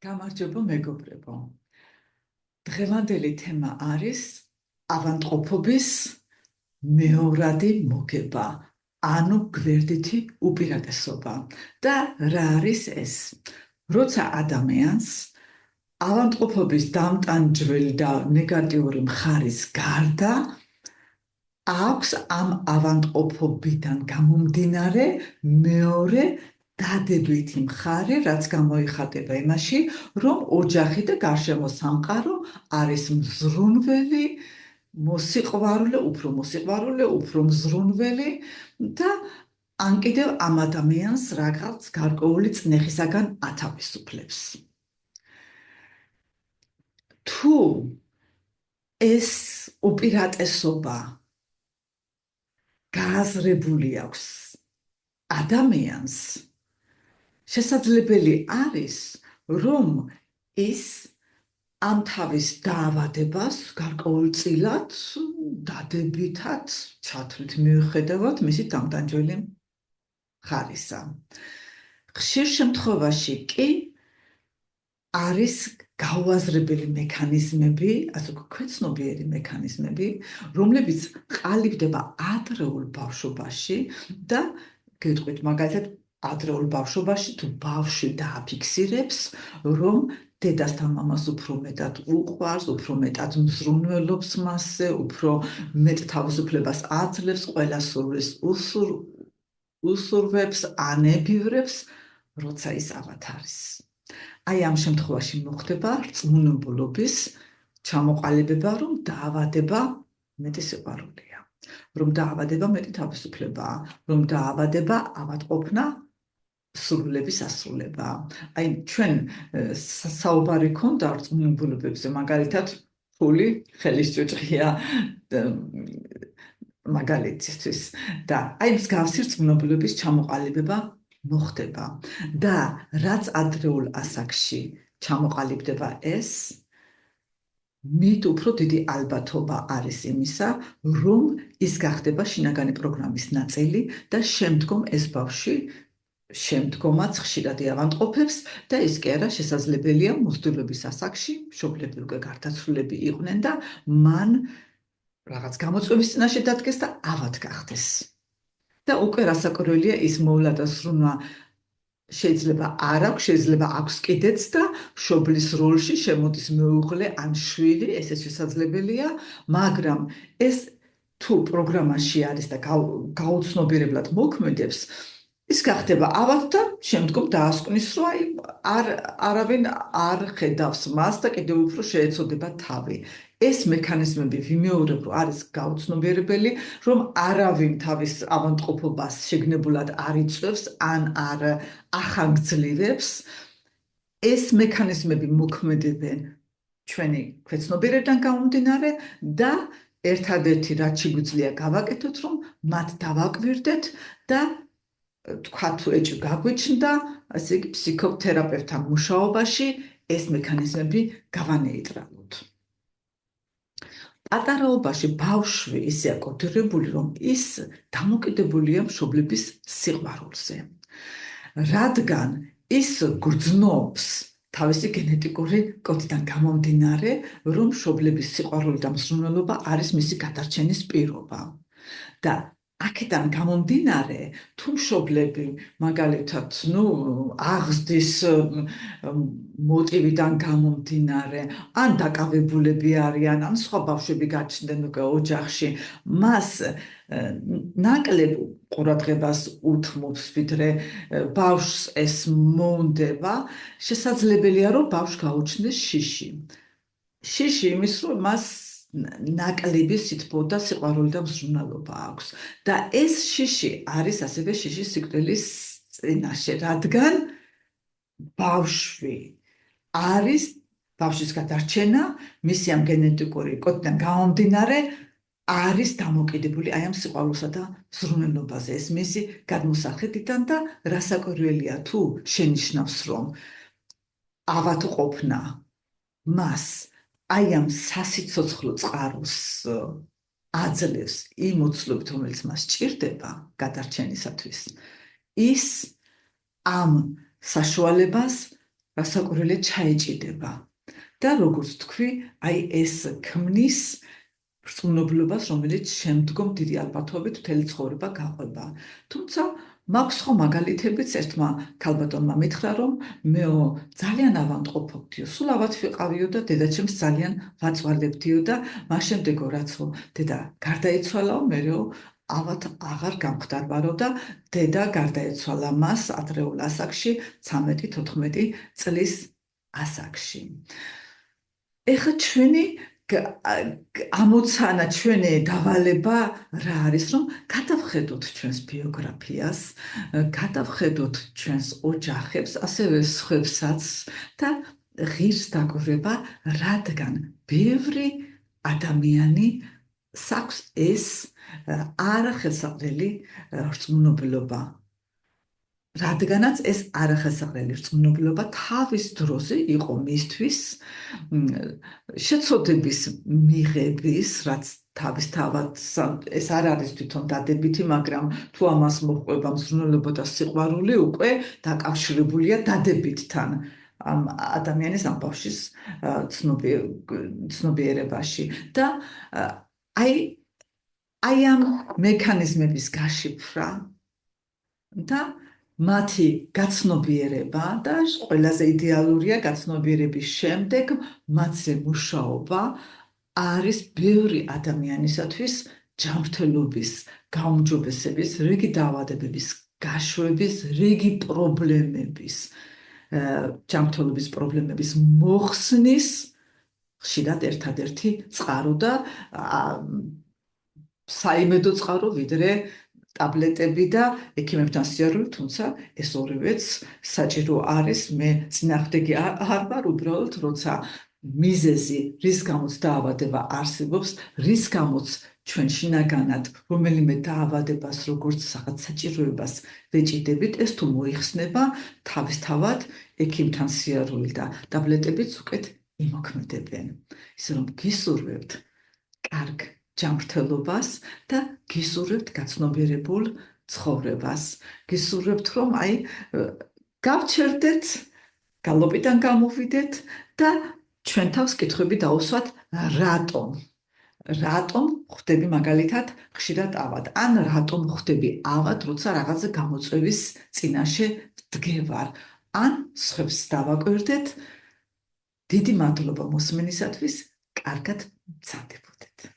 გამარჯობა მეგობრებო. დღევანდელი თემა არის ავადმყოფობის მეორადი მოგება, ანუ გვერდითი უპირატესობა. და რა არის ეს? როცა ადამიანს ავადმყოფობის დამტანჯველი და ნეგატიური მხარის გარდა აქვს ამ ავადმყოფობიდან გამომდინარე მეორე დადებითი მხარე, რაც გამოიხატება იმაში, რომ ოჯახი და გარშემო სამყარო არის მზრუნველი, მოსიყვარულე, უფრო მზრუნველი და ან კიდევ ამ ადამიანს რაღაც გარკვეული წნეხისაგან ათავისუფლებს. თუ ეს უპირატესობა გააზრებული აქვს ადამიანს, შესაძლებელი არის, რომ ის ამ თავის დაავადებას გარკვეულწილად დადებითად ჩათვლით მიუხედავად მისი დამტანჯველი მხარისა. ხშირ შემთხვევაში კი არის გაუაზრებელი მექანიზმები, ასე ქვეცნობიერი მექანიზმები, რომლებიც ყალიბდება ადრეულ ბავშვობაში და გეტყვით მაგალითად ადრეულ ბავშვობაში თუ ბავშვი დააფიქსირებს, რომ დედასთან მამას უფრო მეტად უყვარს, უფრო მეტად მზრუნველობს მასზე, უფრო მეტ თავისუფლებას აძლევს, ყველა სურვილს უსურვებს, ანებივრებს, როცა ის ავად არის. აი ამ შემთხვევაში მოხდება რწმუნებულობის ჩამოყალიბება, რომ დაავადება მეტი სიყვარულია, რომ დაავადება მეტი თავისუფლებაა, რომ დაავადება ავადმყოფნა სურვილების ასრულება. აი ჩვენ საუბარი ქონდა რწმუნებულობებზე, მაგალითად ფული ხელის ჭუჭყია მაგალითისთვის და აი მსგავსი რწმუნებულობის ჩამოყალიბება მოხდება და რაც ადრეულ ასაკში ჩამოყალიბდება ეს, მით უფრო დიდი ალბათობა არის იმისა, რომ ის გახდება შინაგანი პროგრამის ნაწილი და შემდგომ ეს ბავშვი შემდგომაც ხშირად ავადმყოფებს და ის კი არა შესაძლებელია მოსწავლობის ასაკში, მშობლები უკვე გარდაცვლილები იყვნენ და მან რაღაც გამოწვევის წინაშე დადგეს და ავად გახდეს. და უკვე რასაკვირველია ის მოვლა და სრუნა შეიძლება არ აქვს, შეიძლება აქვს კიდეც და მშობლის როლში შემოდის მეუღლე ან შვილი, ესეც შესაძლებელია, მაგრამ ეს თუ პროგრამაში არის და გაუცნობიერებლად მოქმედებს, ის გახდება ავად და შემდგომ დაასკვნის, რომ არავინ არ ხედავს მას და კიდევ უფრო შეეცოდება თავი. ეს მექანიზმები ვიმეორებ, რომ არის გაუცნობიერებელი, რომ არავინ თავის ავადმყოფობას შეგნებულად არ იწვევს ან არ ახანგძლივებს. ეს მექანიზმები მოქმედებენ ჩვენი ქვეცნობიერებიდან გამომდინარე და ერთადერთი რაც შეგვიძლია გავაკეთოთ, რომ მათ დავაკვირდეთ და თქვა თუ ეჭვი გაგვიჩნდა, ასე იგი ფსიქოთერაპევტთან მუშაობაში ეს მექანიზმები გავანეიტრალოთ. პატარაობაში ბავშვი ისეა კოდირებული, რომ ის დამოკიდებულია მშობლების სიყვარულზე. რადგან ის გრძნობს თავისი გენეტიკური კოდიდან გამომდინარე, რომ მშობლების სიყვარული და მსრუნველობა არის მისი გადარჩენის პირობა. და აქედან გამომდინარე, თუ მშობლები მაგალითად, აღზრდის მოტივიდან გამომდინარე, ან დაკავებულები არიან, ან სხვა ბავშვები გაჩნდნენ უკვე ოჯახში, მას ნაკლებ ყურადღებას უთმობს, ვიდრე ბავშვს ეს მოუნდება, შესაძლებელია, რომ ბავშვს გაუჩნდეს შიში. შიში იმის, რომ მას ნაკლები სითბო და სიყვარული და მზრუნველობა აქვს. და ეს შიში არის ასევე შიშის სიკვდილის წინაშე, რადგან ბავშვის გადარჩენა მისი ამ გენეტიკური კოდიდან გამომდინარე არის დამოკიდებული აი ამ სიყვარულსა და მზრუნველობაზე. ეს მისი გადმოსახედიდან და რასაკვირველია თუ შენიშნავს, რომ ავადმყოფნა მას აი ამ სასიცოცხლო წყაროს აძლევს იმ მოცულობით, რომელიც მას სჭირდება გადარჩენისათვის, ის ამ საშუალებას გასაკვირველად ჩაეჭიდება და როგორც თქვი, აი ეს ქმნის რწმუნობლობას, რომელიც შემდგომ დიდი ალბათობით მთელი ცხოვრება გაყვება. თუმცა მაქვს ხო მაგალითებიც, ერთმა ქალბატონმა მითხრა, რომ მეო ძალიან ავადმყოფობდიო, სულ ავად ვიყავიო და დედაჩემს ძალიან ვაწვალებდიო და მას შემდეგო რაცო დედა გარდაიცვალაო, მერეო ავად აღარ გამხდარბარო და დედა გარდაეცვალა მას ადრეულ ასაკში, 13-14 წლის ასაკში. ეხლა ჩვენი ამოცანა, ჩვენი დავალება რა არის, რომ გადავხედოთ ჩვენს ბიოგრაფიას, გადავხედოთ ჩვენს ოჯახებს, ასევე სხვებსაც და ღირს დაგვირება, რადგან ბევრი ადამიანი საქვს ეს არახელსაყრელი რწმუნობილობა. რადგანაც ეს არახელსაყრელი რწმუნობილობა თავის დროზე იყო მისთვის შეცოდების მიღების, რაც თავისთავად ეს არ არის თვითონ დადებითი, მაგრამ თუ ამას მოჰყვება მსურველობა და სიყვარული, უკვე დაკავშირებულია დადებითთან ამ ადამიანის, ამ ბავშვის ცნობიერებაში. და აი ამ მექანიზმების გაშიფრა და მათი გაცნობიერება და ყველაზე იდეალურია გაცნობიერების შემდეგ მათზე მუშაობა არის ბევრი ადამიანისათვის ჯანმრთელობის, გაუმჯობესების, რიგი დაავადებების გაშვების, რიგი პრობლემების, ჯანმრთელობის პრობლემების მოხსნის ხშირად ერთადერთი წყარო და საიმედო წყარო, ვიდრე ტაბლეტები და ექიმებთან სიარული, თუმცა ეს ორივეც საჭირო არის. მე წინააღმდეგი არ ვარ, უბრალოდ როცა მიზეზი, რის გამოც დაავადება არსებობს, რის გამოც ჩვენ შინაგანად რომელიმე დაავადებას, როგორც რაღაც საჭიროებას ვეჭიდებით, ეს თუ მოიხსნება, თავისთავად ექიმთან სიარული და ტაბლეტებიც უკეთ იმოქმედებენ. ისე რომ გისურვებთ კარგ ჯანმრთელობას და გისურვებთ გაცნობიერებულ ცხოვრებას. გისურვებთ, რომ აი გავჩერდეთ, გალობიდან გამოვიდეთ და ჩვენ თავს კითხვები დაუსვათ, რატომ ხვდები მაგალითად ხშირად ავად, ან რატომ ხვდები ავად, როცა რაღაცა გამოწვევის წინაშე ვდგევარ, ან სხვებს დავაკვირდეთ. დიდი მადლობა მოსმენისათვის, კარგად მცადებოდეთ.